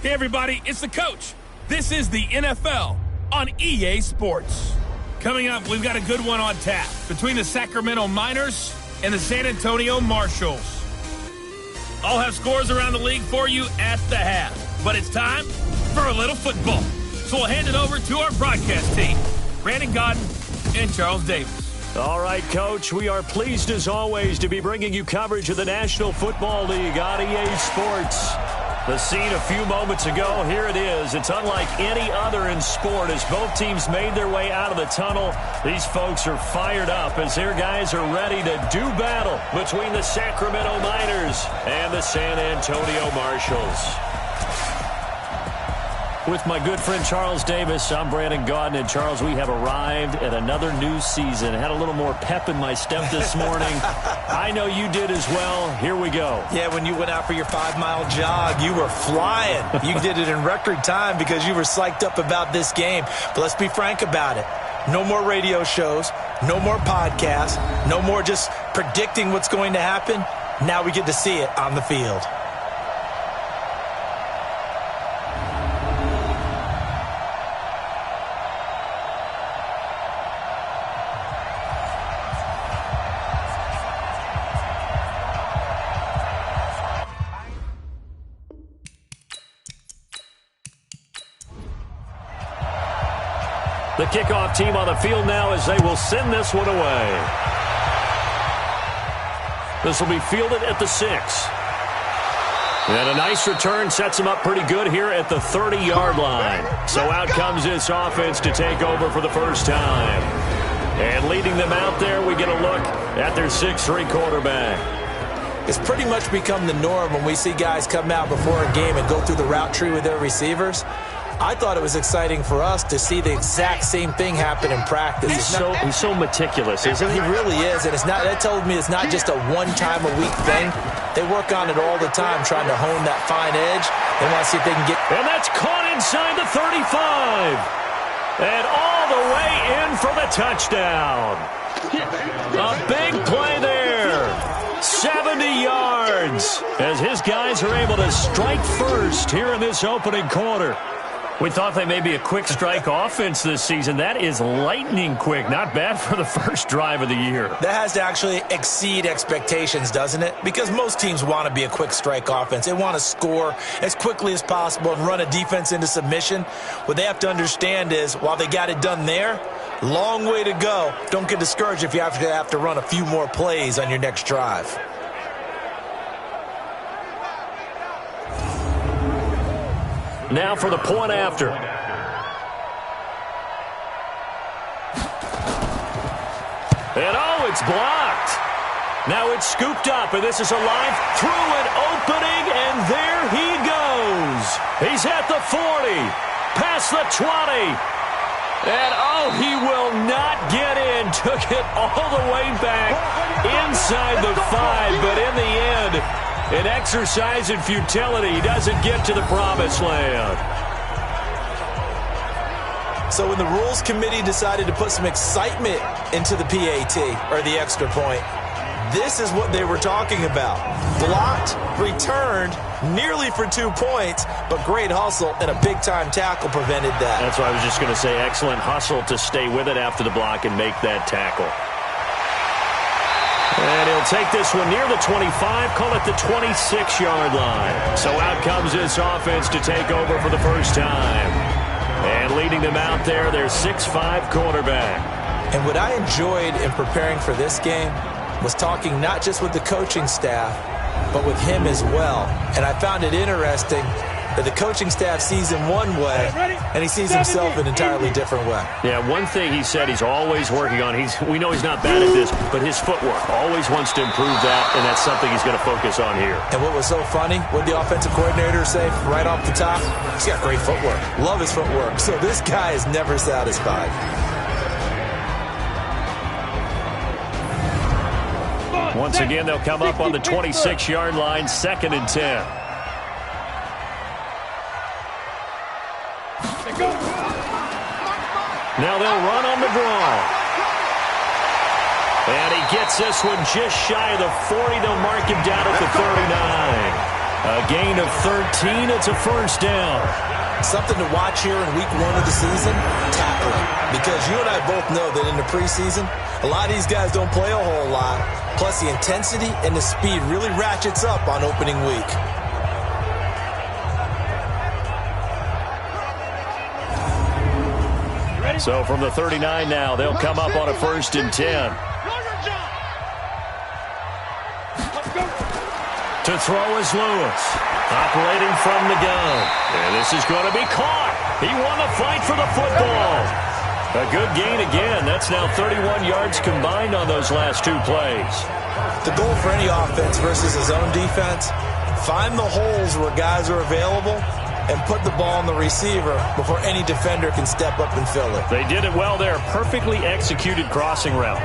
Hey, everybody, it's the coach. This is the NFL on EA Sports. Coming up, we've got a good one on tap between the Sacramento Miners and the San Antonio Marshalls. I'll have scores around the league for you at the half, but it's time for a little football. So we'll hand it over to our broadcast team, Brandon Godden and Charles Davis. All right, Coach, we are pleased as always to be bringing you coverage of the National Football League on EA Sports. The scene a few moments ago, here it is. It's unlike any other in sport as both teams made their way out of the tunnel. These folks are fired up as their guys are ready to do battle between the Sacramento Miners and the San Antonio Marshalls. With my good friend Charles Davis, I'm Brandon Godden. And Charles, we have arrived at another new season. I had a little more pep in my step this morning. I know you did as well. Here we go. Yeah, when you went out for your 5-mile jog, you were flying. You did it in record time because you were psyched up about this game. But let's be frank about it. No more radio shows, no more podcasts, no more just predicting what's going to happen. Now we get to see it on the field. The kickoff team on the field now as they will send this one away. This will be fielded at the 6. And a nice return sets them up pretty good here at the 30-yard line. So out comes this offense to take over for the first time. And leading them out there, we get a look at their 6'3" quarterback. It's pretty much become the norm when we see guys come out before a game and go through the route tree with their receivers. I thought it was exciting for us to see the exact same thing happen in practice. He's so meticulous, isn't he? He really is, and that tells me it's not just a one-time-a-week thing. They work on it all the time, trying to hone that fine edge. They want to see if they can get... And that's caught inside the 35. And all the way in for the touchdown. A big play there. 70 yards as his guys are able to strike first here in this opening quarter. We thought they may be a quick strike offense this season. That is lightning quick. Not bad for the first drive of the year. That has to actually exceed expectations, doesn't it? Because most teams want to be a quick strike offense. They want to score as quickly as possible and run a defense into submission. What they have to understand is, while they got it done there, long way to go. Don't get discouraged if you have to run a few more plays on your next drive. Now for the point after. And it's blocked. Now it's scooped up, and this is alive through an opening, and there he goes. He's at the 40, past the 20. And, he will not get in. Took it all the way back inside the 5, but in the end, an exercise in futility. He doesn't get to the promised land. So when the rules committee decided to put some excitement into the PAT, or the extra point, this is what they were talking about. Blocked, returned, nearly for 2 points, but great hustle and a big-time tackle prevented that. That's what I was just going to say. Excellent hustle to stay with it after the block and make that tackle. And he'll take this one near the 25, call it the 26-yard line. So out comes this offense to take over for the first time. And leading them out there, their 6'5" quarterback. And what I enjoyed in preparing for this game was talking not just with the coaching staff, but with him as well. And I found it interesting that the coaching staff sees him one way, and he sees himself an entirely different way. Yeah, one thing he said he's always working on, we know he's not bad at this, but his footwork, always wants to improve that, and that's something he's going to focus on here. And what was so funny, what the offensive coordinator say right off the top? He's got great footwork. Love his footwork. So this guy is never satisfied. Once again, they'll come up on the 26-yard line, 2nd and 10. Now they'll run on the draw. And he gets this one just shy of the 40. They'll mark him down at the 39. A gain of 13. It's a first down. Something to watch here in week 1 of the season, tackling. Because you and I both know that in the preseason, a lot of these guys don't play a whole lot. Plus, the intensity and the speed really ratchets up on opening week. So from the 39 now, they'll come up on a 1st and 10. To throw is Lewis, operating from the gun. And this is going to be caught. He won the fight for the football. A good gain again. That's now 31 yards combined on those last 2 plays. The goal for any offense versus his own defense, find the holes where guys are available and put the ball on the receiver before any defender can step up and fill it. They did it well there. Perfectly executed crossing route.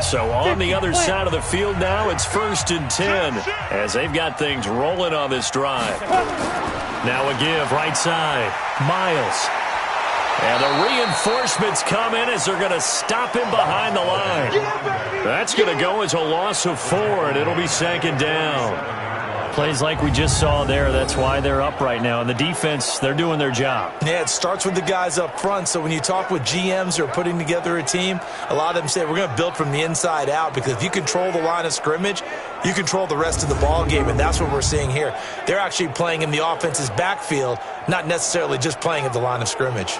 So on the other side of the field now, it's 1st and 10 as they've got things rolling on this drive. Now a give right side. Miles. And the reinforcements come in as they're going to stop him behind the line. That's going to go as a loss of 4, and it'll be 2nd down. Plays like we just saw there, that's why they're up right now. And the defense, they're doing their job. Yeah, it starts with the guys up front. So when you talk with GMs who are putting together a team, a lot of them say we're going to build from the inside out, because if you control the line of scrimmage, you control the rest of the ball game, and that's what we're seeing here. They're actually playing in the offense's backfield, not necessarily just playing at the line of scrimmage.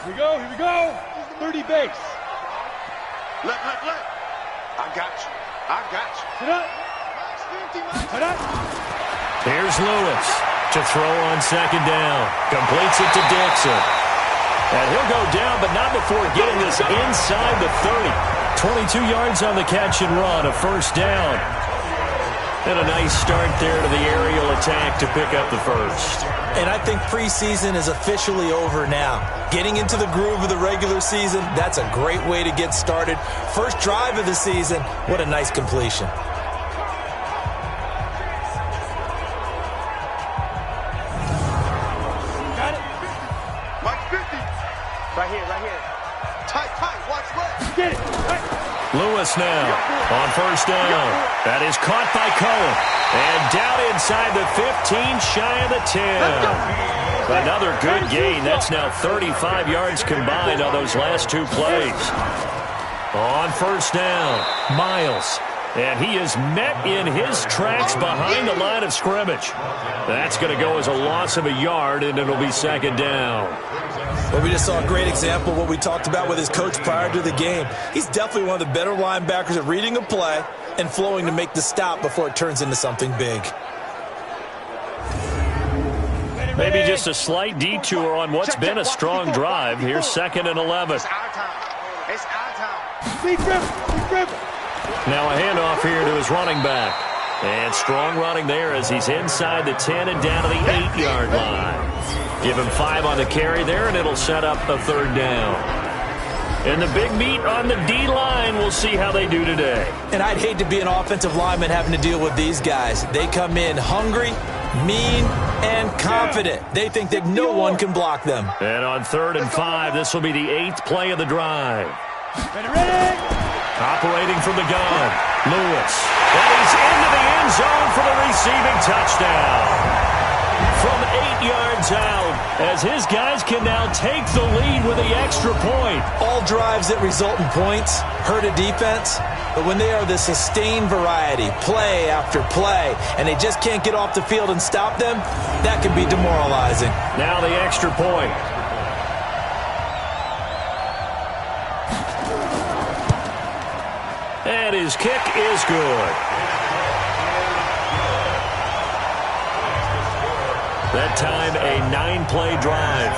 Here we go. 30 base. Let. I got you. Sit up. Here's Lewis to throw on 2nd down. Completes it to Dixon. And he'll go down, but not before getting this inside the 30. 22 yards on the catch and run, a 1st down. And a nice start there to the aerial attack to pick up the 1st. And I think preseason is officially over now. Getting into the groove of the regular season, that's a great way to get started. First drive of the season, what a nice completion. Got it. Mike 50. Right here. Tight. Watch left. Get it. Right. Lewis now on 1st down. That is caught by Cohen. And down inside the 15, shy of the 10. Another good gain. That's now 35 yards combined on those last 2 plays. On 1st down, Miles. And he is met in his tracks behind the line of scrimmage. That's going to go as a loss of a yard, and it'll be 2nd down. Well, we just saw a great example of what we talked about with his coach prior to the game. He's definitely one of the better linebackers at reading a play and flowing to make the stop before it turns into something big. Maybe just a slight detour on what's been a strong drive. Here's 2nd and 11. It's our time. Big grip. Now a handoff here to his running back. And strong running there as he's inside the 10 and down to the 8-yard line. Give him 5 on the carry there, and it'll set up a 3rd down. And the big meat on the D-line, we'll see how they do today. And I'd hate to be an offensive lineman having to deal with these guys. They come in hungry, mean, and confident. They think that no one can block them. And on 3rd and 5, this will be the 8th play of the drive. Ready. Operating from the gun, Lewis. And he's into the end zone for the receiving touchdown. From 8 yards out, as his guys can now take the lead with the extra point. All drives that result in points hurt a defense, but when they are the sustained variety, play after play, and they just can't get off the field and stop them, that can be demoralizing. Now the extra point. And his kick is good. That time, a 9-play drive.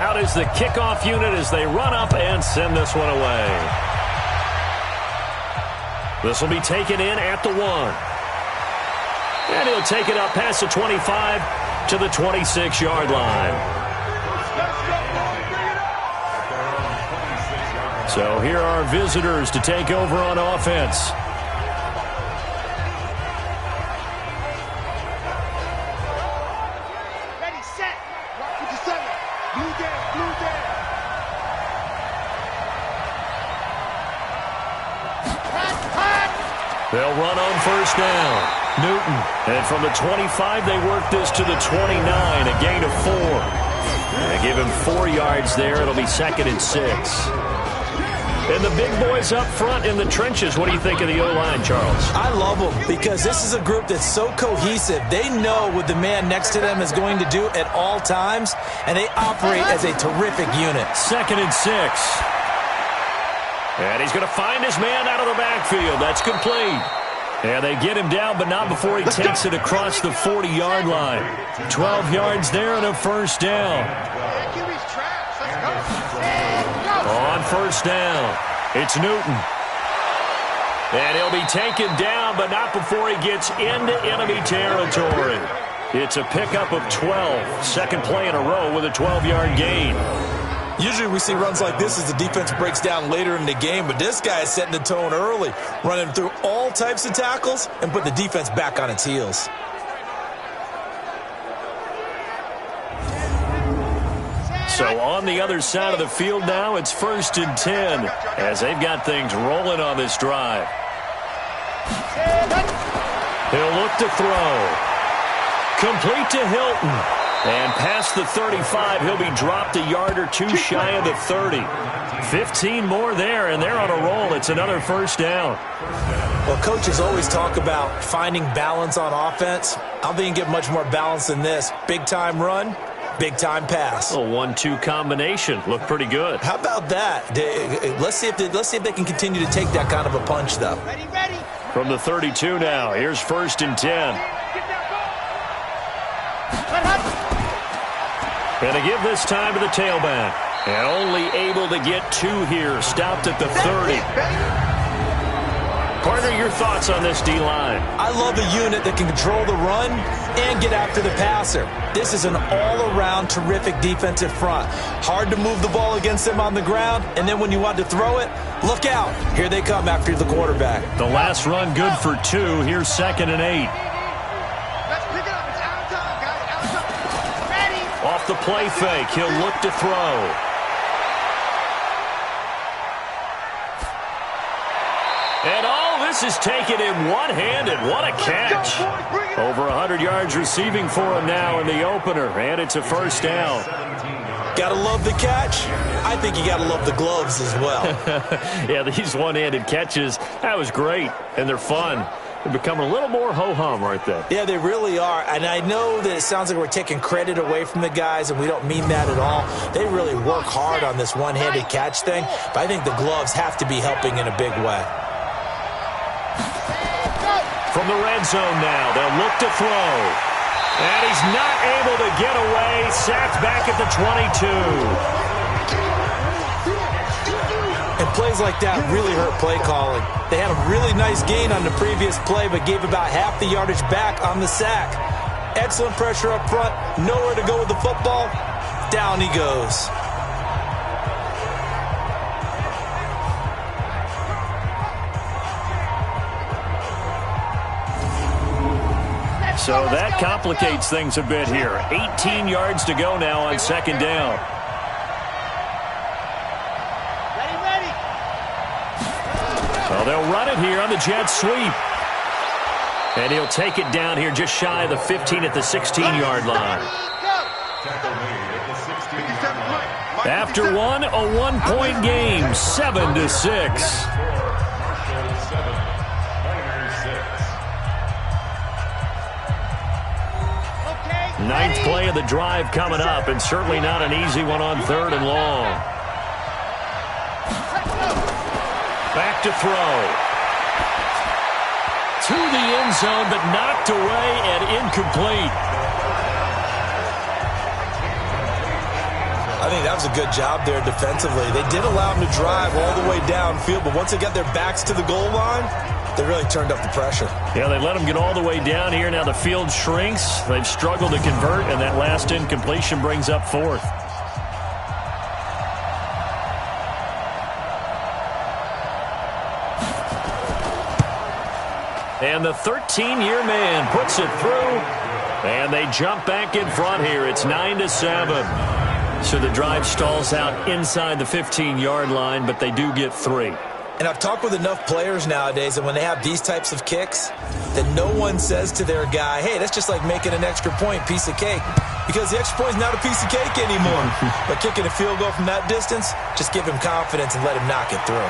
Out is the kickoff unit as they run up and send this one away. This will be taken in at the 1. And he'll take it up past the 25 to the 26-yard line. So here are our visitors to take over on offense. Ready, set. Rock with the center. Blue down, blue down. They'll run on first down. Newton. And from the 25, they work this to the 29, a gain of 4. They give him 4 yards there. It'll be 2nd and 6. And the big boys up front in the trenches. What do you think of the O-line, Charles? I love them because this is a group that's so cohesive. They know what the man next to them is going to do at all times, and they operate as a terrific unit. 2nd and 6. And he's going to find his man out of the backfield. That's complete. And they get him down, but not before he takes it across the 40-yard line. 12 yards there and a first down. On first down, it's Newton. And he'll be taken down, but not before he gets into enemy territory. It's a pickup of 12. Second play in a row with a 12-yard gain. Usually we see runs like this as the defense breaks down later in the game, but this guy is setting the tone early, running through all types of tackles and put the defense back on its heels. So on the other side of the field now, it's 1st and 10 as they've got things rolling on this drive. He'll look to throw. Complete to Hilton. And past the 35, he'll be dropped a yard or two shy of the 30. 15 more there, and they're on a roll. It's another first down. Well, coaches always talk about finding balance on offense. I don't think you can get much more balance than this. Big-time run, big-time pass. A 1-2 combination. Looked pretty good. How about that? Let's see if they can continue to take that kind of a punch, though. Ready, ready. From the 32 now, here's 1st and 10. And they give this time to the tailback. And only able to get 2 here. Stopped at the 30. Partner, your thoughts on this D-line? I love a unit that can control the run and get after the passer. This is an all-around terrific defensive front. Hard to move the ball against them on the ground, and then when you want to throw it, look out. Here they come after the quarterback. The last run good for 2. Here's 2nd and 8. Let's pick it up. It's out of time, guys. Out of time. Ready. Off the play fake, he'll look to throw. And all this is taken in one-handed. What a catch. Over 100 yards receiving for him now in the opener, and it's a first down. Gotta love the catch. I think you gotta love the gloves as well. Yeah, these one-handed catches, that was great, and they're fun. They're becoming a little more ho-hum right there. Yeah, they really are. And I know that it sounds like we're taking credit away from the guys, and we don't mean that at all. They really work hard on this one-handed catch thing, but I think the gloves have to be helping in a big way. From the red zone now, they'll look to throw. And he's not able to get away. Sacked back at the 22. And plays like that really hurt play calling. They had a really nice gain on the previous play, but gave about half the yardage back on the sack. Excellent pressure up front. Nowhere to go with the football. Down he goes. So that complicates things a bit here. 18 yards to go now on second down. Ready, ready. So they'll run it here on the jet sweep. And he'll take it down here just shy of the 15 at the 16-yard line. After one, a one-point game, 7-6. Ninth play of the drive coming up, and certainly not an easy one on 3rd and long. Back to throw. To the end zone, but knocked away and incomplete. I think that was a good job there defensively. They did allow them to drive all the way downfield, but once they got their backs to the goal line, they really turned up the pressure. Yeah, they let them get all the way down here. Now the field shrinks. They've struggled to convert, and that last incompletion brings up 4th. And the 13-year man puts it through. And they jump back in front here. It's 9-7. So the drive stalls out inside the 15-yard line, but they do get 3. And I've talked with enough players nowadays that when they have these types of kicks, that no one says to their guy, hey, that's just like making an extra point, piece of cake. Because the extra point is not a piece of cake anymore. But kicking a field goal from that distance, just give him confidence and let him knock it through.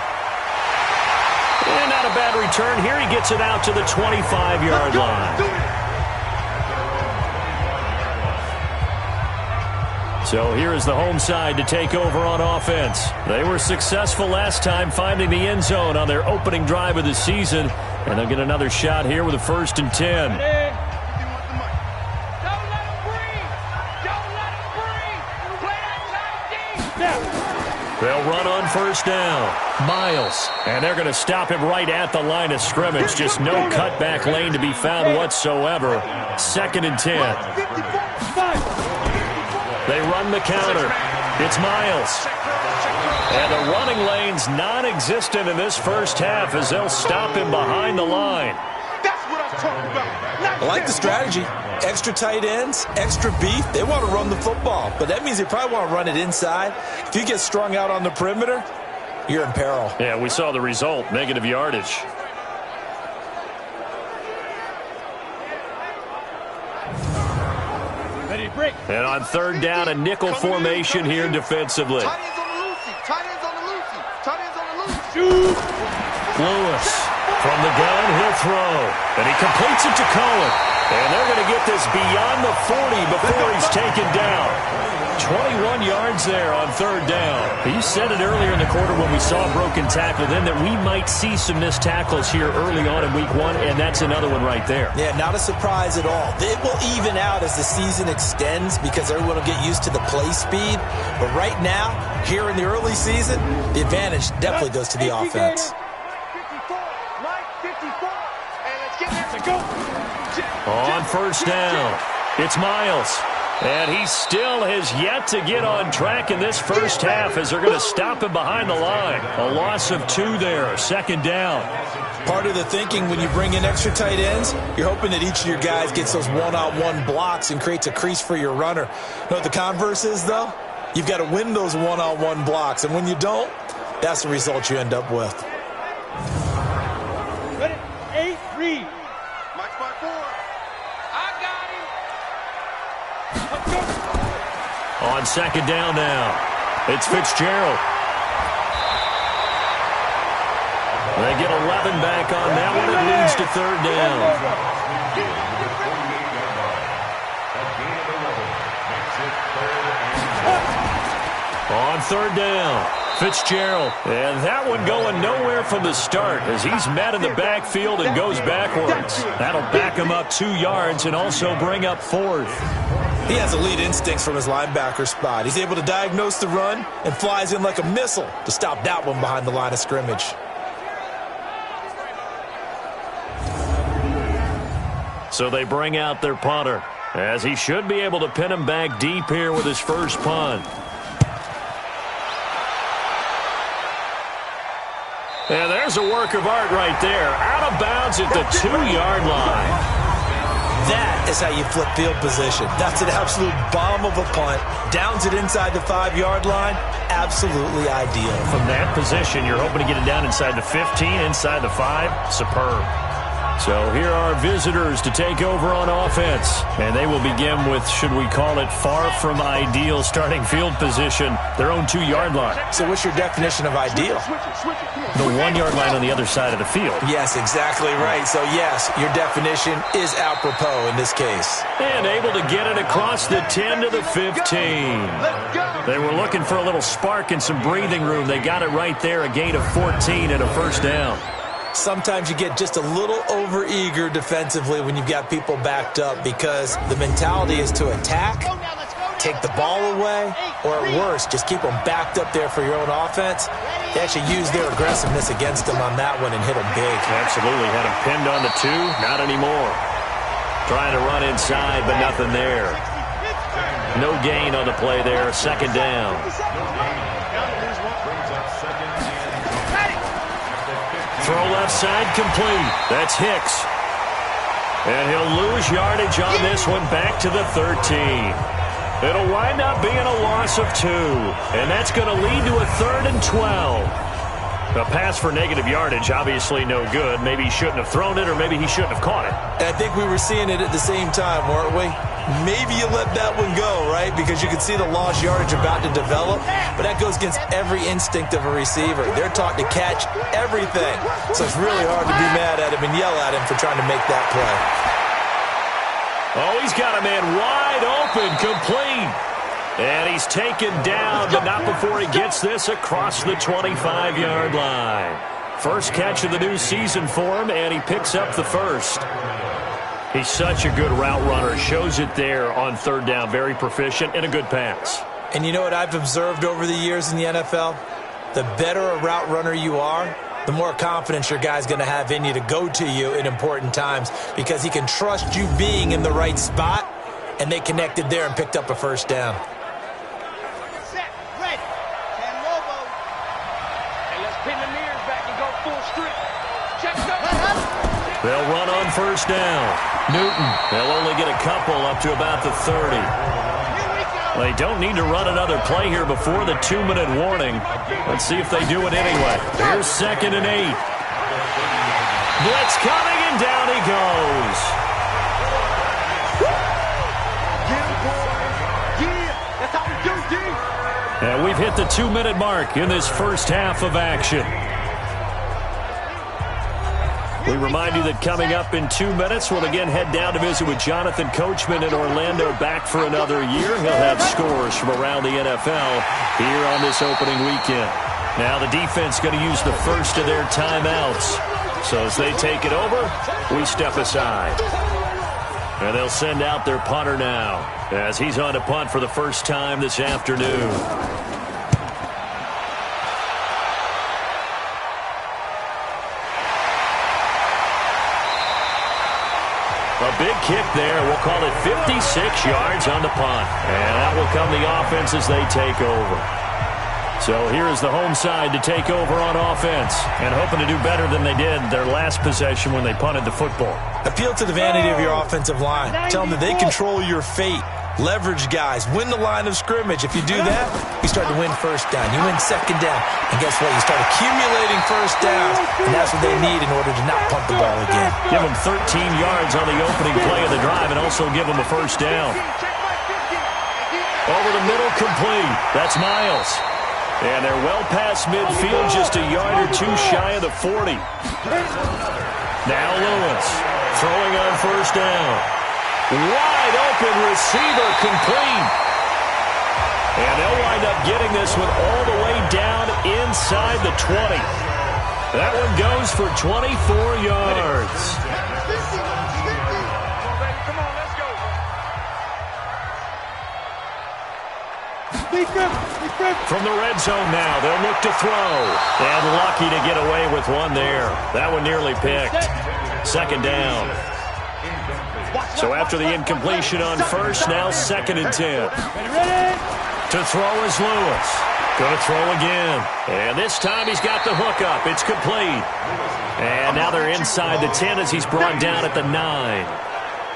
And not a bad return here. He gets it out to the 25-yard line. So here is the home side to take over on offense. They were successful last time finding the end zone on their opening drive of the season. And they'll get another shot here with a 1st and 10. They'll run on 1st down. Miles. And they're going to stop him right at the line of scrimmage. Just no cutback lane to be found whatsoever. 2nd and 10. They run the counter. It's Miles. And the running lane's non-existent in this first half as they'll stop him behind the line. That's what I'm talking about. I like the strategy. Extra tight ends, extra beef. They want to run the football, but that means they probably want to run it inside. If you get strung out on the perimeter, you're in peril. Yeah, we saw the result, negative yardage. And on 3rd down, a nickel formation here defensively. Tight ends on the loosey. Tight ends on the loosey. Tight ends on the loosey. Lewis from the gun, he'll throw. And he completes it to Cohen. And they're going to get this beyond the 40 before he's taken down. 21 yards there on 3rd down. You said it earlier in the quarter when we saw a broken tackle then that we might see some missed tackles here early on in week 1, and that's another one right there. Yeah, not a surprise at all. It will even out as the season extends because everyone will get used to the play speed. But right now, here in the early season, the advantage definitely goes to the offense. 54, Mike, 54. And let's get there to go. On 1st down, it's Miles. And he still has yet to get on track in this first half as they're going to stop him behind the line. A loss of 2 there, 2nd down. Part of the thinking when you bring in extra tight ends, you're hoping that each of your guys gets those one-on-one blocks and creates a crease for your runner. You know what the converse is, though? You've got to win those one-on-one blocks, and when you don't, that's the result you end up with. Ready? 8, read. Mike by 4. I got him. On 2nd down now, it's Fitzgerald. They get 11 back on that one. It leads to 3rd down. On 3rd down, Fitzgerald. And that one going nowhere from the start as he's met in the backfield and goes backwards. That'll back him up 2 yards and also bring up 4th. He has elite instincts from his linebacker spot. He's able to diagnose the run and flies in like a missile to stop that one behind the line of scrimmage. So they bring out their punter as he should be able to pin him back deep here with his first punt. And there's a work of art right there. Out of bounds at the 2-yard line. That is how you flip field position. That's an absolute bomb of a punt. Downs it inside the 5-yard line. Absolutely ideal. From that position, you're hoping to get it down inside the 15, inside the 5. Superb. So here are visitors to take over on offense. And they will begin with, should we call it, far from ideal starting field position, their own 2-yard line. So what's your definition of ideal? The 1-yard line on the other side of the field. Yes, exactly right. So yes, your definition is apropos in this case. And able to get it across the 10 to the 15. They were looking for a little spark and some breathing room. They got it right there, a gain of 14 and a 1st down. Sometimes you get just a little over-eager defensively when you've got people backed up because the mentality is to attack, take the ball away, or at worst, just keep them backed up there for your own offense. They actually used their aggressiveness against them on that one and hit them big. Absolutely. Had him pinned on the 2. Not anymore. Trying to run inside, but nothing there. No gain on the play there. 2nd down. Throw left side complete. That's Hicks. And he'll lose yardage on this one back to the 13. It'll wind up being a loss of 2. And that's going to lead to a 3rd and 12. A pass for negative yardage, obviously no good. Maybe he shouldn't have thrown it, or maybe he shouldn't have caught it. And I think we were seeing it at the same time, weren't we? Maybe you let that one go, right? Because you could see the lost yardage about to develop. But that goes against every instinct of a receiver. They're taught to catch everything. So it's really hard to be mad at him and yell at him for trying to make that play. Oh, he's got a man wide open, complete. And he's taken down, but not before he gets this across the 25-yard line. First catch of the new season for him, and he picks up the first. He's such a good route runner. Shows it there on 3rd down. Very proficient and a good pass. And you know what I've observed over the years in the NFL? The better a route runner you are, the more confidence your guy's going to have in you to go to you in important times, because he can trust you being in the right spot, and they connected there and picked up a first down. They'll run on first down. Newton, they'll only get a couple up to about the 30. They don't need to run another play here before the 2-minute warning. Let's see if they do it anyway. Here's 2nd and 8. Blitz coming, and down he goes. And we've hit the 2-minute mark in this first half of action. We remind you that coming up in 2 minutes, we'll again head down to visit with Jonathan Coachman in Orlando, back for another year. He'll have scores from around the NFL here on this opening weekend. Now the defense going to use the first of their timeouts. So as they take it over, we step aside. And they'll send out their punter now as he's on to punt for the first time this afternoon. A big kick there. We'll call it 56 yards on the punt. And out will come the offense as they take over. So here is the home side to take over on offense, and hoping to do better than they did their last possession when they punted the football. Appeal to the vanity of your offensive line. Tell them that they control your fate. Leverage guys. Win the line of scrimmage. If you do that, you start to win first down. You win second down. And guess what? You start accumulating first downs. And that's what they need in order to not punt the ball again. Give them 13 yards on the opening play of the drive and also give them a first down. Over the middle, complete. That's Miles. And they're well past midfield, just a yard or two shy of the 40. Now Lewis throwing on first down. Wide open receiver, complete. And they'll wind up getting this one all the way down inside the 20. That one goes for 24 yards. From the red zone now, they'll look to throw. And lucky to get away with one there. That one nearly picked. Second down. So after the incompletion on first, now 2nd and 10. To throw is Lewis. Going to throw again. And this time he's got the hook up. It's complete. And now they're inside the 10 as he's brought down at the 9.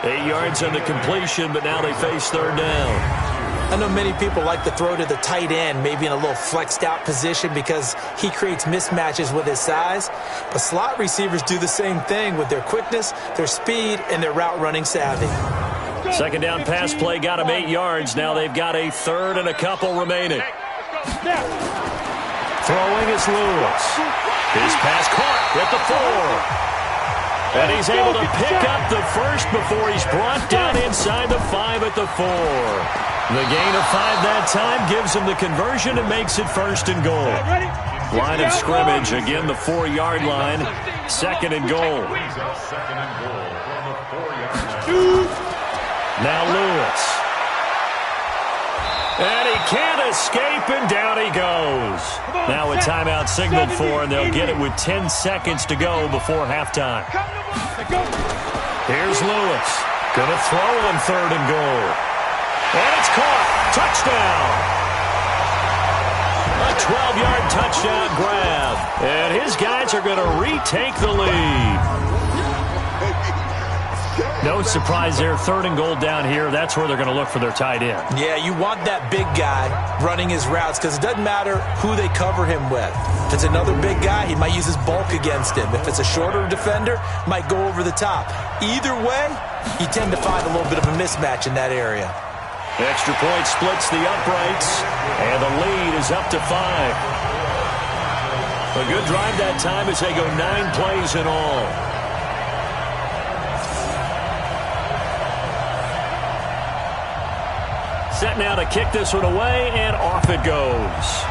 8 yards on the completion, but now they face 3rd down. I know many people like to throw to the tight end, maybe in a little flexed out position because he creates mismatches with his size. But slot receivers do the same thing with their quickness, their speed, and their route running savvy. Second down pass play got him 8 yards. Now they've got a 3rd and a couple remaining. Throwing is Lewis. His pass caught at the 4. And he's able to pick up the first before he's brought down inside the 5 at the 4. The gain of 5 that time gives him the conversion and makes it 1st and goal. Line of scrimmage, again the 4-yard line. 2nd and goal. Now Lewis. And he can't escape, and down he goes. Now a timeout signaled for, and they'll get it with 10 seconds to go before halftime. Here's Lewis. Going to throw on 3rd and goal. And it's caught. Touchdown. A 12-yard touchdown grab. And his guys are going to retake the lead. No surprise there. 3rd and goal down here. That's where they're going to look for their tight end. Yeah, you want that big guy running his routes because it doesn't matter who they cover him with. If it's another big guy, he might use his bulk against him. If it's a shorter defender, might go over the top. Either way, you tend to find a little bit of a mismatch in that area. Extra point splits the uprights, and the lead is up to 5. A good drive that time as they go 9 plays in all. Set now to kick this one away, and off it goes.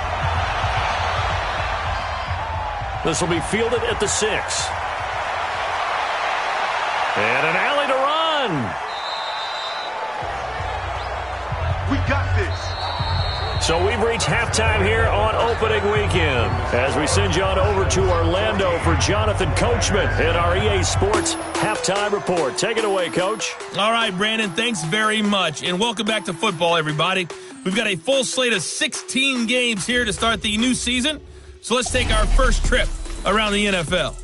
This will be fielded at the 6. And an alley to run. We got this. So we've reached halftime here on opening weekend as we send you on over to Orlando for Jonathan Coachman in our EA Sports Halftime Report. Take it away, Coach. All right, Brandon, thanks very much. And welcome back to football, everybody. We've got a full slate of 16 games here to start the new season. So let's take our first trip around the NFL.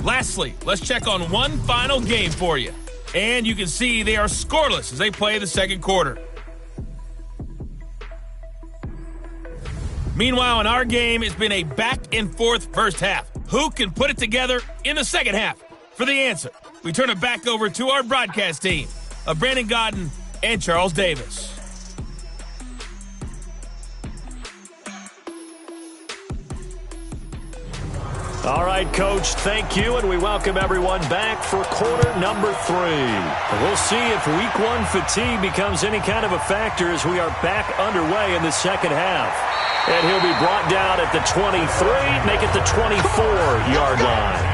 Lastly, let's check on one final game for you. And you can see they are scoreless as they play the second quarter. Meanwhile, in our game, it's been a back-and-forth first half. Who can put it together in the second half? For the answer, we turn it back over to our broadcast team of Brandon Godden and Charles Davis. All right, Coach, thank you, and we welcome everyone back for quarter number 3. We'll see if Week 1 fatigue becomes any kind of a factor as we are back underway in the second half. And he'll be brought down at the 23, make it the 24-yard line.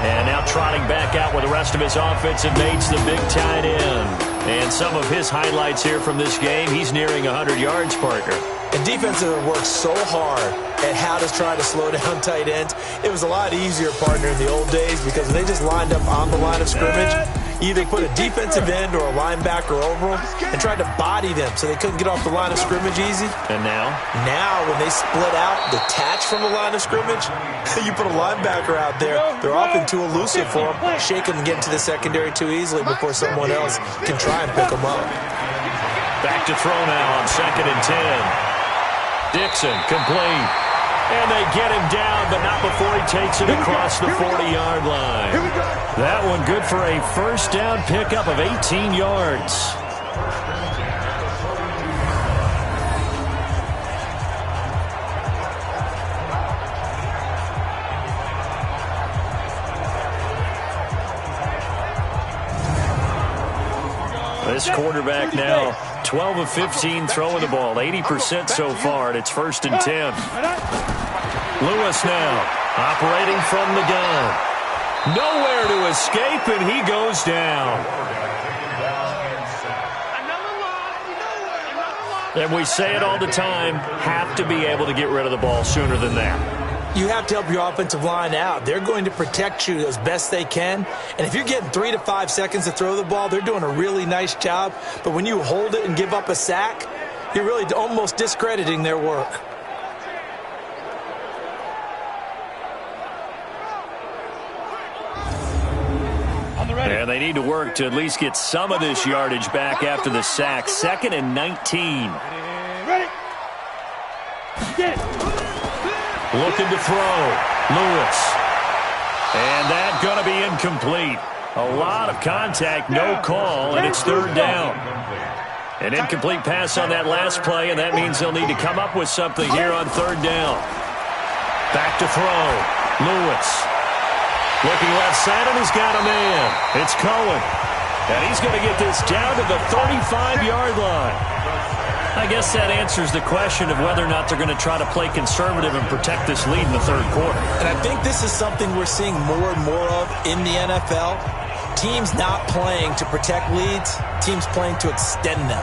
And now trotting back out with the rest of his offensive mates, the big tight end. And some of his highlights here from this game, he's nearing 100 yards, partner. And defense works so hard at how to try to slow down tight ends. It was a lot easier, partner, in the old days because they just lined up on the line of scrimmage, either put a defensive end or a linebacker over them and tried to body them so they couldn't get off the line of scrimmage easy. And now? Now, when they split out, detach from the line of scrimmage, you put a linebacker out there, they're often too elusive for them, shake them and get into the secondary too easily before someone else can try and pick them up. Back to throw now on 2nd and 10. Dixon, complete. And they get him down, but not before he takes it across the 40-yard line. That one good for a first down pickup of 18 yards. This quarterback now 12 of 15 throwing the ball, 80% so far, and it's 1st and 10. Lewis now operating from the gun. Nowhere to escape, and he goes down. And we say it all the time, have to be able to get rid of the ball sooner than that. You have to help your offensive line out. They're going to protect you as best they can. And if you're getting 3 to 5 seconds to throw the ball, they're doing a really nice job. But when you hold it and give up a sack, you're really almost discrediting their work. And they need to work to at least get some of this yardage back after the sack. 2nd and 19. Ready? Get it. Looking to throw. Lewis. And that going to be incomplete. A lot of contact, no call, and it's 3rd down. An incomplete pass on that last play, and that means they'll need to come up with something here on 3rd down. Back to throw. Lewis. Looking left side, and he's got a man. It's Cohen. And he's going to get this down to the 35-yard line. I guess that answers the question of whether or not they're going to try to play conservative and protect this lead in the 3rd quarter. And I think this is something we're seeing more and more of in the NFL. Teams not playing to protect leads, teams playing to extend them.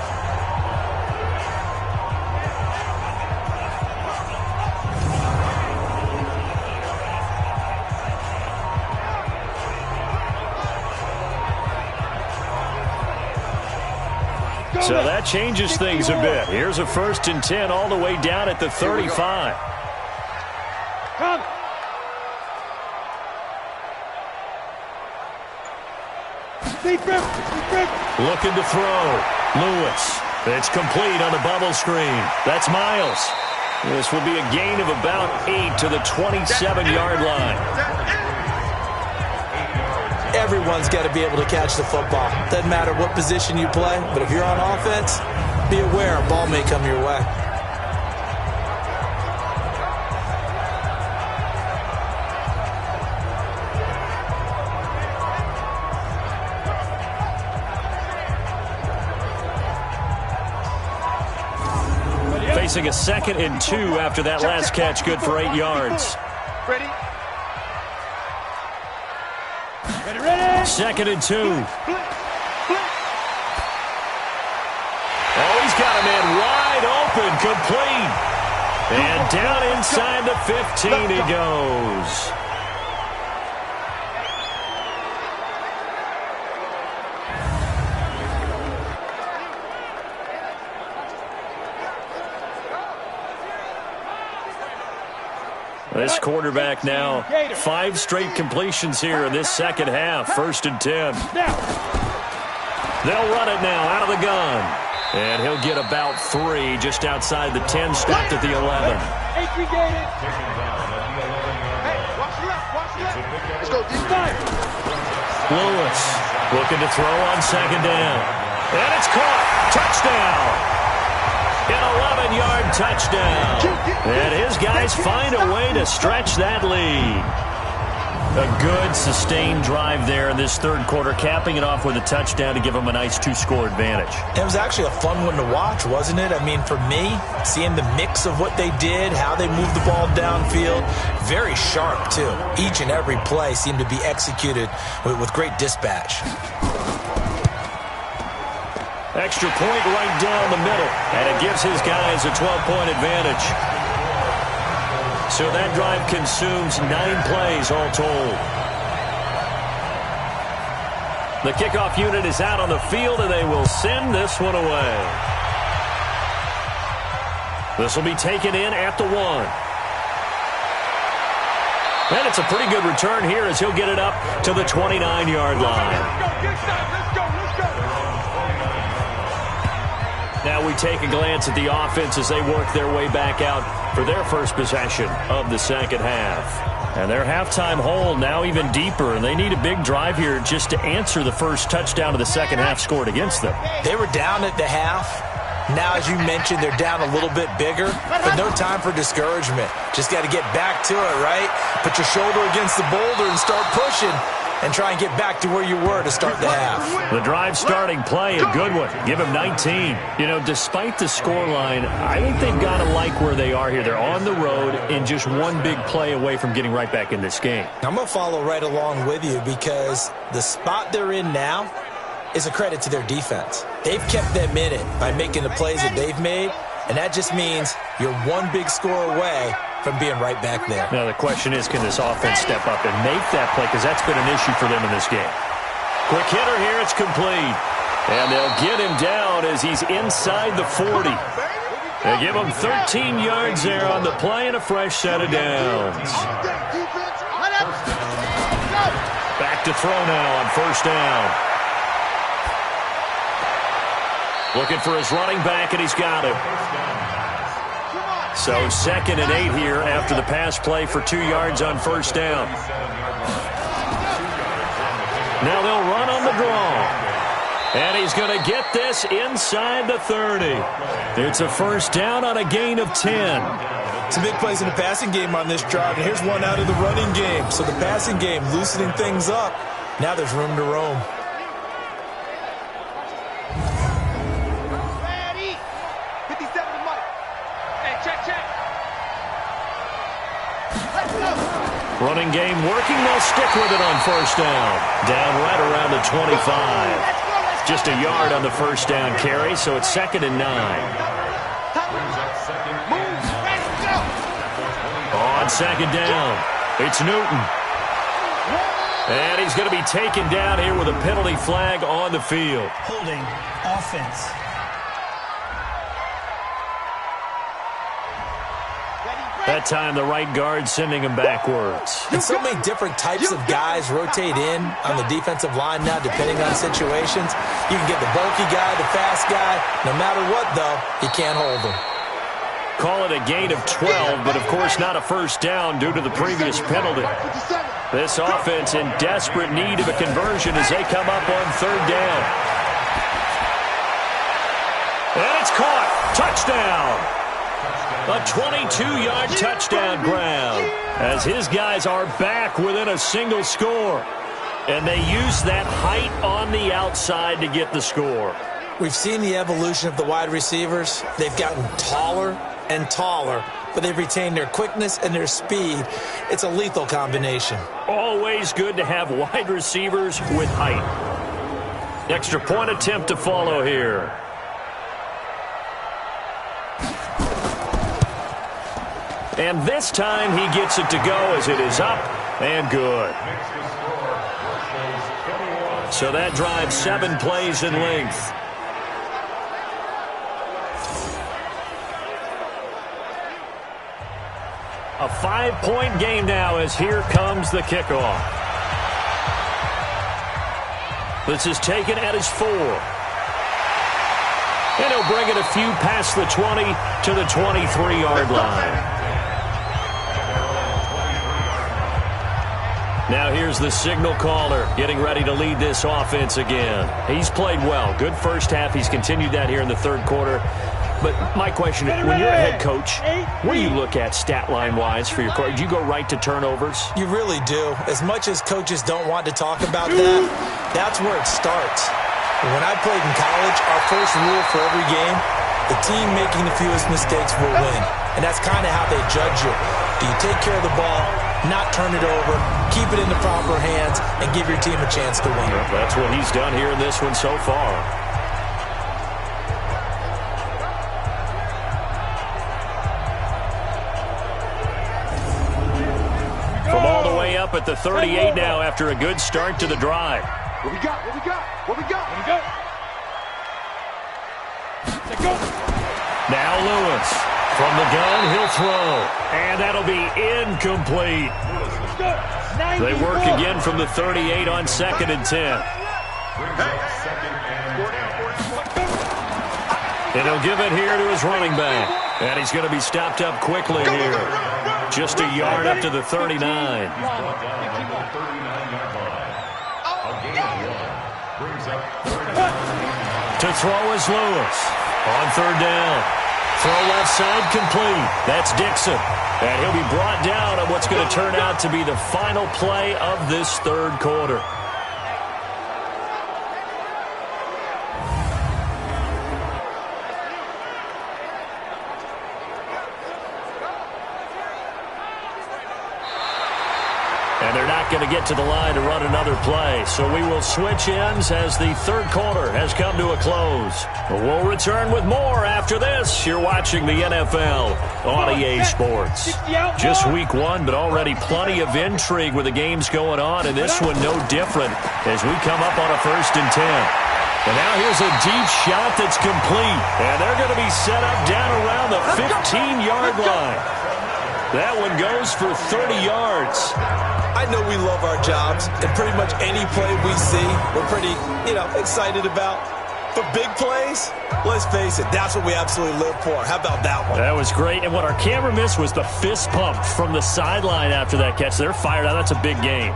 So that changes things a bit. Here's a 1st and 10 all the way down at the 35. Come. Looking to throw. Lewis. It's complete on the bubble screen. That's Miles. This will be a gain of about 8 to the 27-yard line. Everyone's got to be able to catch the football. Doesn't matter what position you play, but if you're on offense, be aware a ball may come your way. Facing a 2nd and 2 after that last catch, good for 8 yards. Ready? 2nd and 2. Oh, he's got a man wide open, complete. And down inside the 15 he goes. This quarterback now 5 straight completions here in this second half. 1st and 10. They'll run it now out of the gun. And he'll get about 3 just outside the 10, stopped at the 11. Hey, watch left. Let's go deep dive. Lewis looking to throw on 2nd down. And it's caught. Touchdown. An 11-yard touchdown. And his guys find a way to stretch that lead. A good, sustained drive there in this 3rd quarter, capping it off with a touchdown to give them a nice 2-score advantage. It was actually a fun one to watch, wasn't it? I mean, for me, seeing the mix of what they did, how they moved the ball downfield, very sharp, too. Each and every play seemed to be executed with great dispatch. Extra point right down the middle, and it gives his guys a 12-point advantage. So that drive consumes 9 plays all told. The kickoff unit is out on the field, and they will send this one away. This will be taken in at the 1. And it's a pretty good return here as he'll get it up to the 29-yard line. Now we take a glance at the offense as they work their way back out for their first possession of the second half. And their halftime hole now even deeper, and they need a big drive here just to answer the first touchdown of the second half scored against them. They were down at the half. Now, as you mentioned, they're down a little bit bigger, but no time for discouragement. Just got to get back to it, right? Put your shoulder against the boulder and start pushing. And try and get back to where you were to start the half. The drive starting play, a good one. Give him 19. You know, despite the scoreline, I think they've got to like where they are here. They're on the road and just one big play away from getting right back in this game. I'm going to follow right along with you because the spot they're in now is a credit to their defense. They've kept them in it by making the plays that they've made, and that just means you're one big score away from being right back there. Now, the question is, can this offense step up and make that play? Because that's been an issue for them in this game. Quick hitter here. It's complete. And they'll get him down as he's inside the 40. They give him 13 yards there on the play and a fresh set of downs. Back to throw now on 1st down. Looking for his running back, and he's got him. So 2nd and 8 here after the pass play for 2 yards on 1st down. Now they'll run on the draw. And he's going to get this inside the 30. It's a 1st down on a gain of 10. Some big plays in the passing game on this drive, and here's one out of the running game. So the passing game loosening things up. Now there's room to roam. Running game working. They'll stick with it on 1st down. Down right around the 25. Just a yard on the 1st down carry, so it's 2nd and 9. On 2nd down, it's Newton. And he's going to be taken down here with a penalty flag on the field. Holding offense. That time the right guard sending him backwards. And so many different types of guys rotate in on the defensive line now, depending on situations. You can get the bulky guy, the fast guy. No matter what, though, you can't hold him. Call it a gain of 12, but of course not a first down due to the previous penalty. This offense in desperate need of a conversion as they come up on third down. And it's caught. Touchdown. A 22-yard touchdown grab as his guys are back within a single score. And they use that height on the outside to get the score. We've seen the evolution of the wide receivers. They've gotten taller and taller, but they've retained their quickness and their speed. It's a lethal combination. Always good to have wide receivers with height. Extra point attempt to follow here. And this time he gets it to go as it is up and good. So that drives 7 plays in length. A 5-point game now as here comes the kickoff. This is taken at his 4. And he'll bring it a few past the 20 to the 23-yard line. Now here's the signal caller getting ready to lead this offense again. He's played well. Good first half. He's continued that here in the third quarter. But my question, when you're a head coach, what do you look at stat line-wise for your coach? Do you go right to turnovers? You really do. As much as coaches don't want to talk about that, that's where it starts. When I played in college, our first rule for every game, the team making the fewest mistakes will win. And that's kind of how they judge you. Do you take care of the ball, not turn it over, keep it in the proper hands, and give your team a chance to win? Well, that's what he's done here in this one so far. From all the way up at the 38 now after a good start to the drive. What we got? What we got? What we got? What we got? Let's go. Now Lewis. From the gun, he'll throw. And that'll be incomplete. They work again from the 38 on 2nd and 10. And he'll give it here to his running back. And he's going to be stopped up quickly here. Just a yard up to the 39. To throw is Lewis. On third down. Throw left side complete. That's Dixon. And he'll be brought down on what's going to turn out to be the final play of this third quarter. And they're not going to get to the line to run another play. So we will switch ends as the third quarter has come to a close. We'll return with more after this. You're watching the NFL on EA Sports. Just week 1, but already plenty of intrigue with the games going on. And this one no different as we come up on a 1st and 10. And now here's a deep shot that's complete. And they're going to be set up down around the 15-yard line. That one goes for 30 yards. I know we love our jobs, and pretty much any play we see, we're pretty, excited about. But big plays, let's face it, that's what we absolutely live for. How about that one? That was great. And what our camera missed was the fist pump from the sideline after that catch. They're fired out. That's a big game.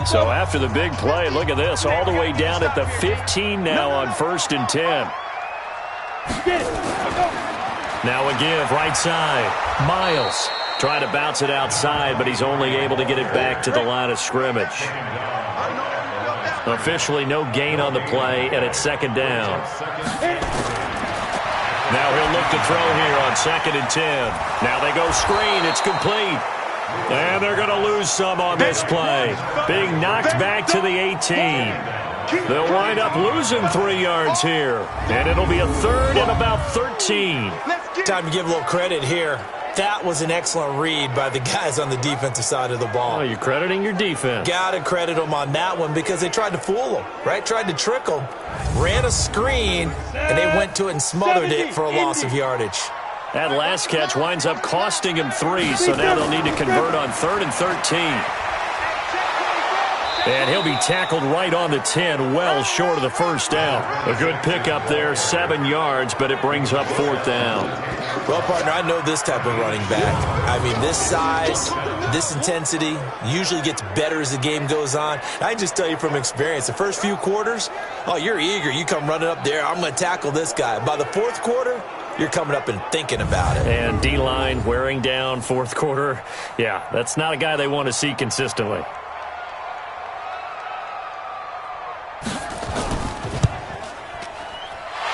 So after the big play, look at this. All the way down at the 15 now on 1st and 10. Now a give, right side. Miles trying to bounce it outside, but he's only able to get it back to the line of scrimmage. Officially no gain on the play, and it's 2nd down. Now he'll look to throw here on 2nd and 10. Now they go screen. It's complete. And they're going to lose some on this play. Being knocked back to the 18. They'll wind up losing 3 yards here. And it'll be a 3rd and about 13. Time to give a little credit here. That was an excellent read by the guys on the defensive side of the ball. Oh, you're crediting your defense. Got to credit them on that one because they tried to fool them, right? Tried to trick them. Ran a screen, and they went to it and smothered it for a loss of yardage. That last catch winds up costing him 3, so now they'll need to convert on 3rd and 13. And he'll be tackled right on the 10, well short of the first down. A good pickup there, 7 yards, but it brings up 4th down. Well, partner, I know this type of running back. I mean, this size, this intensity usually gets better as the game goes on. I can just tell you from experience, the first few quarters, oh, you're eager. You come running up there, I'm going to tackle this guy. By the 4th quarter, you're coming up and thinking about it. And D-line wearing down 4th quarter. Yeah, that's not a guy they want to see consistently.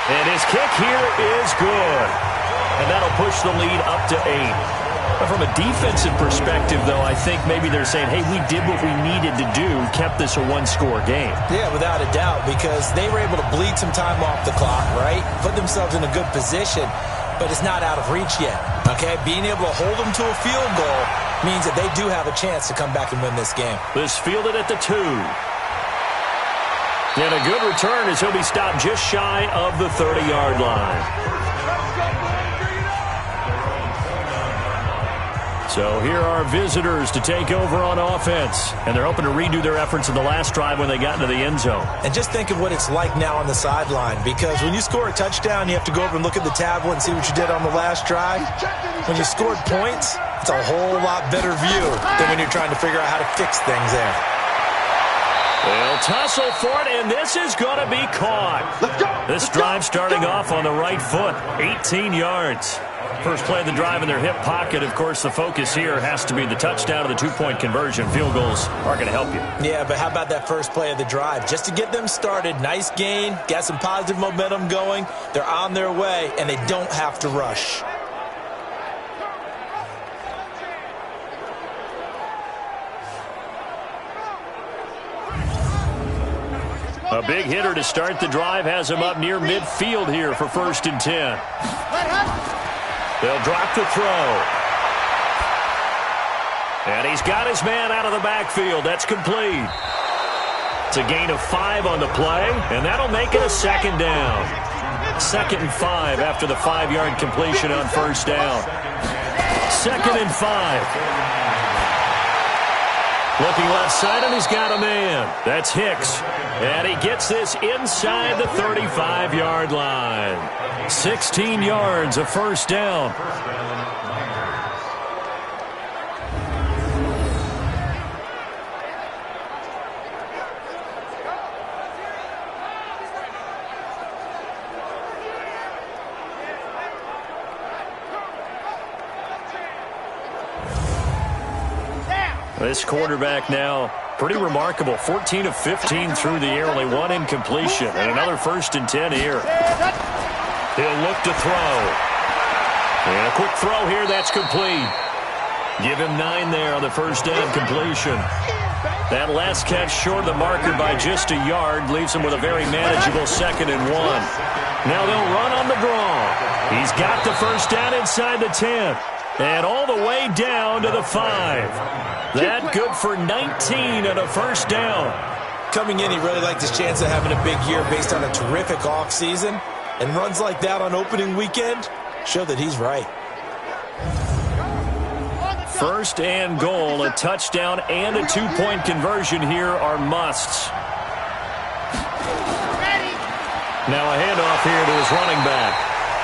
And his kick here is good. And that'll push the lead up to 8. But from a defensive perspective, though, I think maybe they're saying, hey, we did what we needed to do, kept this a 1-score game. Yeah, without a doubt, because they were able to bleed some time off the clock, right? Put themselves in a good position, but it's not out of reach yet, okay? Being able to hold them to a field goal means that they do have a chance to come back and win this game. This fielded at the 2. And a good return as he'll be stopped just shy of the 30-yard line. So here are visitors to take over on offense. And they're hoping to redo their efforts in the last drive when they got into the end zone. And just think of what it's like now on the sideline. Because when you score a touchdown, you have to go over and look at the tablet and see what you did on the last drive. When you scored points, it's a whole lot better view than when you're trying to figure out how to fix things there. They'll tussle for it, and this is going to be caught. This drive starting off on the right foot, 18 yards. First play of the drive in their hip pocket. Of course, the focus here has to be the touchdown of the 2-point conversion. Field goals aren't going to help you. Yeah, but how about that first play of the drive? Just to get them started, nice gain, got some positive momentum going. They're on their way, and they don't have to rush. A big hitter to start the drive has him up near midfield here for 1st and 10. They'll drop the throw. And he's got his man out of the backfield. That's complete. It's a gain of 5 on the play, and that'll make it a 2nd down. 2nd and 5 after the 5-yard completion on 1st down. 2nd and 5. Looking left side, and he's got a man. That's Hicks. And he gets this inside the 35-yard line. 16 yards, a 1st down. This quarterback now, pretty remarkable. 14 of 15 through the air, only 1 incompletion. And another 1st and 10 here. He'll look to throw. And a quick throw here, that's complete. Give him 9 there on the 1st down completion. That last catch short of the marker by just a yard leaves him with a very manageable 2nd and 1. Now they'll run on the draw. He's got the 1st down inside the 10. And all the way down to the 5. That good for 19 and a 1st down. Coming in, he really liked his chance of having a big year based on a terrific offseason. And runs like that on opening weekend show that he's right. 1st and goal, a touchdown and a 2-point conversion here are musts. Now a handoff here to his running back.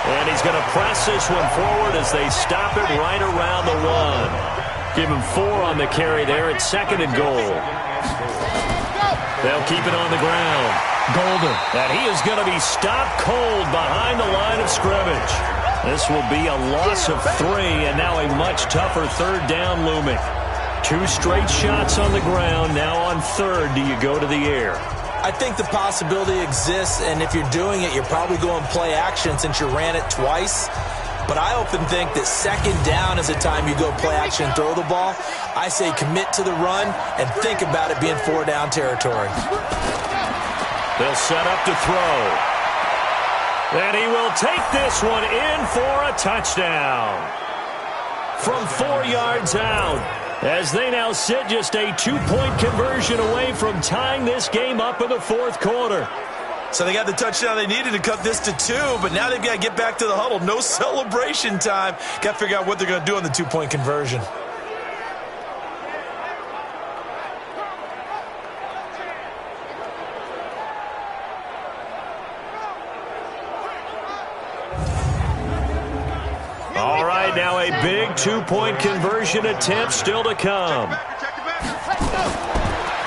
And he's going to press this one forward as they stop it right around the 1. Give him 4 on the carry there. It's 2nd and goal. They'll keep it on the ground. Golden. And he is going to be stopped cold behind the line of scrimmage. This will be a loss of 3, and now a much tougher 3rd down looming. 2 straight shots on the ground. Now on 3rd, do you go to the air? I think the possibility exists, and if you're doing it, you're probably going play action since you ran it twice. But I often think that 2nd down is the time you go play action and throw the ball. I say commit to the run and think about it being 4-down territory. They'll set up to throw. And he will take this one in for a touchdown. From 4 yards out, as they now sit just a 2-point conversion away from tying this game up in the 4th quarter. So they got the touchdown they needed to cut this to 2, but now they've got to get back to the huddle. No celebration time. Got to figure out what they're going to do on the 2-point conversion. All right, now a big 2-point conversion attempt still to come.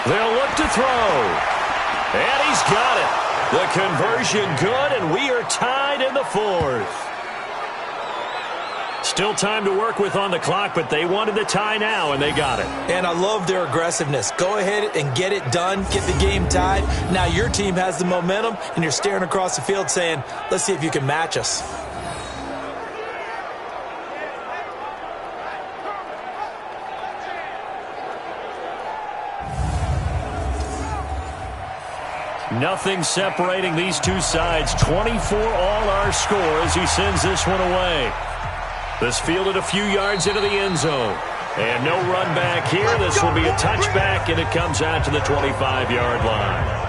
They'll look to throw. And he's got it. The conversion good, and we are tied in the 4th. Still time to work with on the clock, but they wanted the tie now, and they got it. And I love their aggressiveness. Go ahead and get it done. Get the game tied. Now your team has the momentum, and you're staring across the field saying, let's see if you can match us. Nothing separating these two sides. 24 all our score as he sends this one away. This fielded a few yards into the end zone. And no run back here. This will be a touchback, and it comes out to the 25-yard line.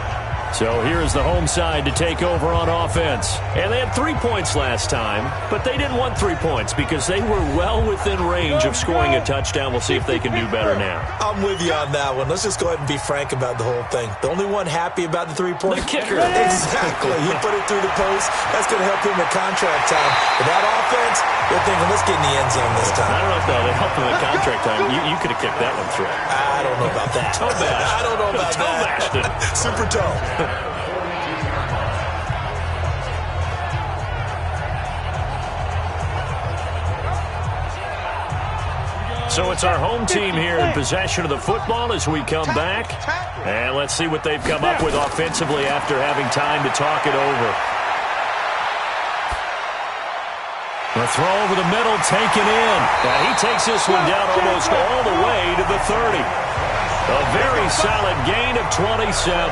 So here's the home side to take over on offense. And they had 3 points last time, but they didn't want 3 points because they were well within range of scoring a touchdown. We'll see if they can do better now. I'm with you on that one. Let's just go ahead and be frank about the whole thing. The only one happy about the 3-point? The kicker. Exactly. He put it through the post. That's going to help him at contract time. But that offense, they're thinking, let's get in the end zone this time. I don't know if that helped him at contract time. You could have kicked that one through. I don't know about that. Toe bash. I don't know about toe that. bashed it. Super toe. So it's our home team here in possession of the football as we come back. And let's see what they've come up with offensively after having time to talk it over. The throw over the middle taken in. And he takes this one down almost all the way to the 30. A very solid gain of 27.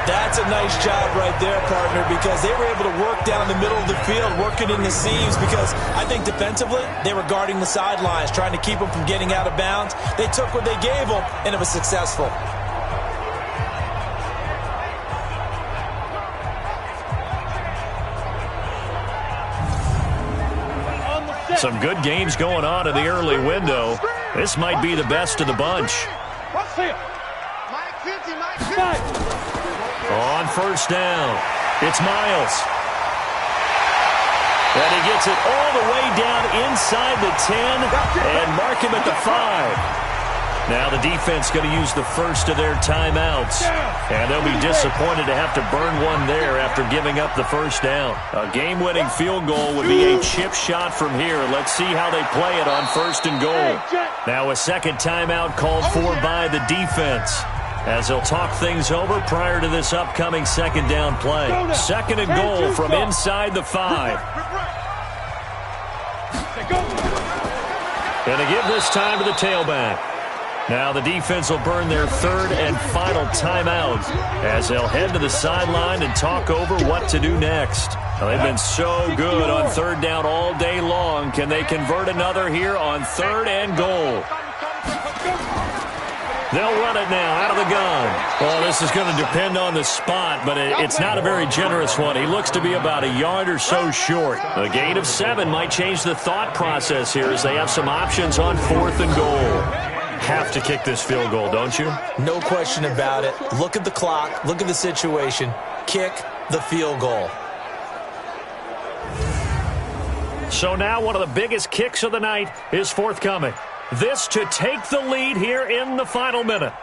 That's a nice job right there, partner, because they were able to work down the middle of the field, working in the seams, because I think defensively they were guarding the sidelines, trying to keep them from getting out of bounds. They took what they gave them, and it was successful. Some good games going on in the early window. This might be the best of the bunch. On first down, it's Miles. And he gets it all the way down inside the 10 and mark him at the 5. Now the defense going to use the first of their timeouts. And they'll be disappointed to have to burn one there after giving up the first down. A game-winning field goal would be a chip shot from here. Let's see how they play it on first and goal. Now a second timeout called for by the defense, as they'll talk things over prior to this upcoming second down play. Second and goal from inside the 5. Going to give this time to the tailback. Now the defense will burn their third and final timeout as they'll head to the sideline and talk over what to do next. Now, they've been so good on third down all day long. Can they convert another here on third and goal? They'll run it now out of the gun. Well, this is going to depend on the spot, but it's not a very generous one. He looks to be about a yard or so short. A gain of 7 might change the thought process here as they have some options on fourth and goal. Have to kick this field goal, don't you? No question about it. Look at the clock. Look at the situation. Kick the field goal. So now one of the biggest kicks of the night is forthcoming. This to take the lead here in the final minute.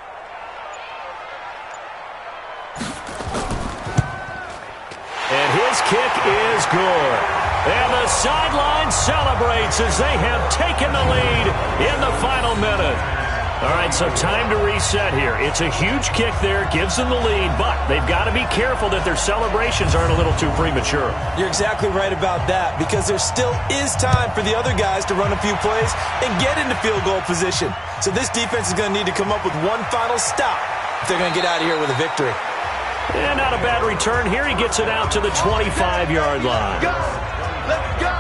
And his kick is good. And the sideline celebrates as they have taken the lead in the final minute. All right, so time to reset here. It's a huge kick there, gives them the lead, but they've got to be careful that their celebrations aren't a little too premature. You're exactly right about that, because there still is time for the other guys to run a few plays and get into field goal position. So this defense is going to need to come up with one final stop if they're going to get out of here with a victory. And not a bad return here. He gets it out to the 25-yard line. Let's go!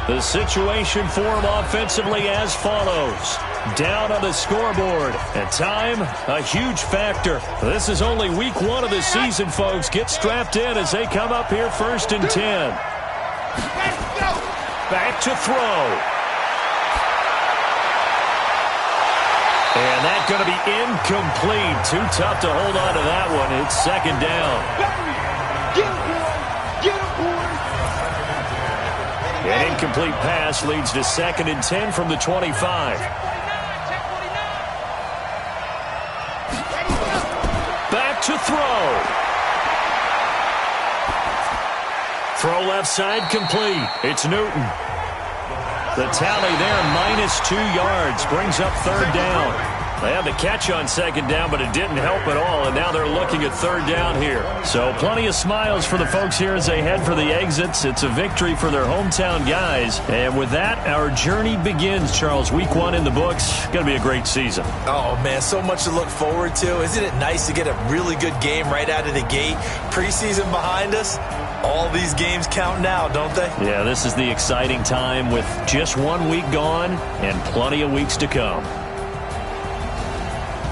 The situation for him offensively as follows. Down on the scoreboard. And time, a huge factor. This is only week 1 of the season, folks. Get strapped in as they come up here 1st and 10. Back to throw. And that's going to be incomplete. Too tough to hold on to that one. It's 2nd down. An incomplete pass leads to 2nd and 10 from the 25. Back to throw. Throw left side complete. It's Newton. The tally there, -2 yards, brings up 3rd down. They had the catch on 2nd down, but it didn't help at all, and now they're looking at 3rd down here. So plenty of smiles for the folks here as they head for the exits. It's a victory for their hometown guys. And with that, our journey begins, Charles. Week 1 in the books. Going to be a great season. Oh, man, so much to look forward to. Isn't it nice to get a really good game right out of the gate? Preseason behind us. All these games count now, don't they? Yeah, this is the exciting time with just 1 week gone and plenty of weeks to come.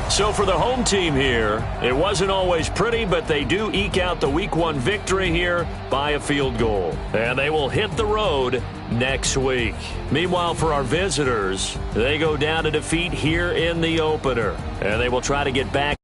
So for the home team here, it wasn't always pretty, but they do eke out the week 1 victory here by a field goal. And they will hit the road next week. Meanwhile, for our visitors, they go down to defeat here in the opener. And they will try to get back